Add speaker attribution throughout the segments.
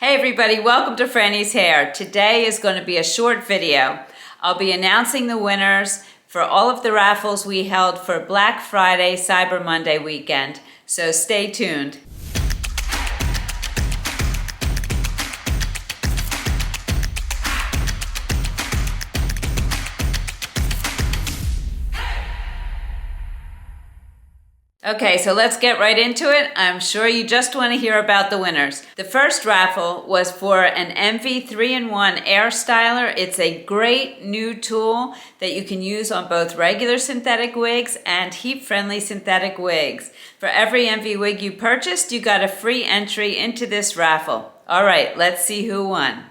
Speaker 1: Hey everybody, welcome to Frannie's Hair. Today is going to be a short video. I'll be announcing the winners for all of the raffles we held for Black Friday, Cyber Monday weekend. So stay tuned. Okay, so let's get right into it. I'm sure you just want to hear about the winners. The first raffle was for an Envy 3-in-1 Air Styler. It's a great new tool that you can use on both regular synthetic wigs and heat-friendly synthetic wigs. For every Envy wig you purchased, you got a free entry into this raffle. All right, let's see who won.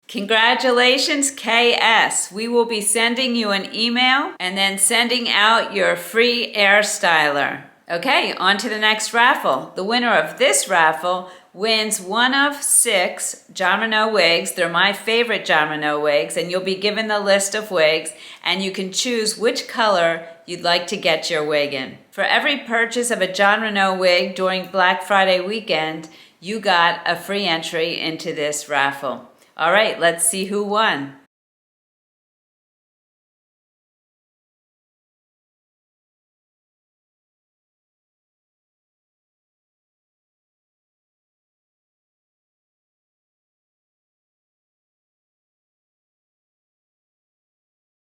Speaker 1: Congratulations, KS. We will be sending you an email and then sending out your free air styler. Okay, on to the next raffle. The winner of this raffle wins one of 6 Jon Renau wigs. They're my favorite Jon Renau wigs, and you'll be given the list of wigs, and you can choose which color you'd like to get your wig in. For every purchase of a Jon Renau wig during Black Friday weekend, you got a free entry into this raffle. All right, let's see who won.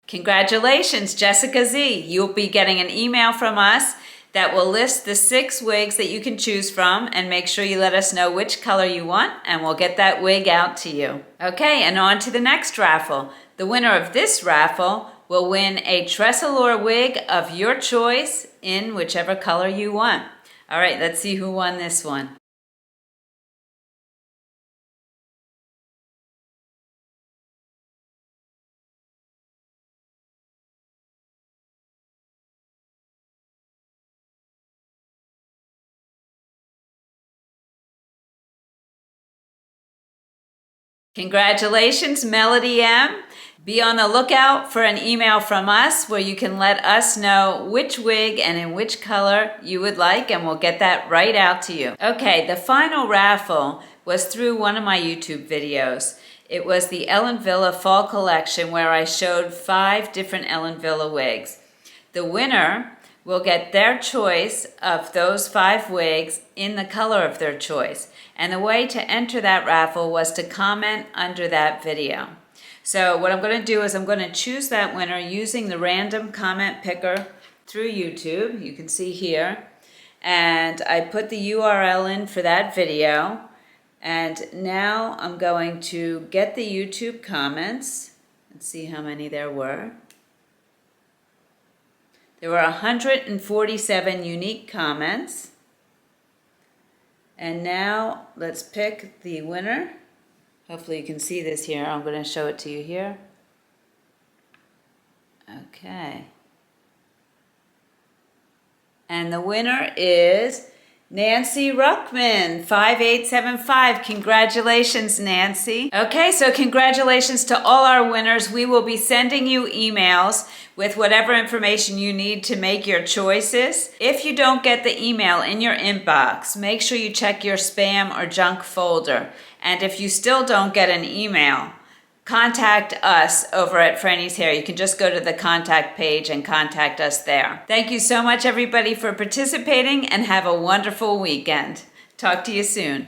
Speaker 1: Congratulations, Jessica Z. You'll be getting an email from us that will list the 6 wigs that you can choose from, and make sure you let us know which color you want and we'll get that wig out to you. Okay, and on to the next raffle. The winner of this raffle will win a Tressalure wig of your choice in whichever color you want. All right, let's see who won this one. Congratulations, Melody M. Be on the lookout for an email from us where you can let us know which wig and in which color you would like, and we'll get that right out to you. Okay, the final raffle was through one of my YouTube videos. It was the Ellen Villa Fall Collection, where I showed 5 different Ellen Villa wigs. The winner will get their choice of those 5 wigs in the color of their choice. And the way to enter that raffle was to comment under that video. So what I'm going to do is I'm going to choose that winner using the random comment picker through YouTube. You can see here. And I put the URL in for that video. And now I'm going to get the YouTube comments and see how many there were. There were 147 unique comments. And now let's pick the winner. Hopefully you can see this here. I'm going to show it to you here. Okay. And the winner is Nancy Ruckman, 5875. Congratulations, Nancy. Okay, so congratulations to all our winners. We will be sending you emails with whatever information you need to make your choices. If you don't get the email in your inbox, make sure you check your spam or junk folder. And if you still don't get an email, contact us over at Frannie's Hair. You can just go to the contact page and contact us there. Thank you so much, everybody, for participating, and have a wonderful weekend. Talk to you soon.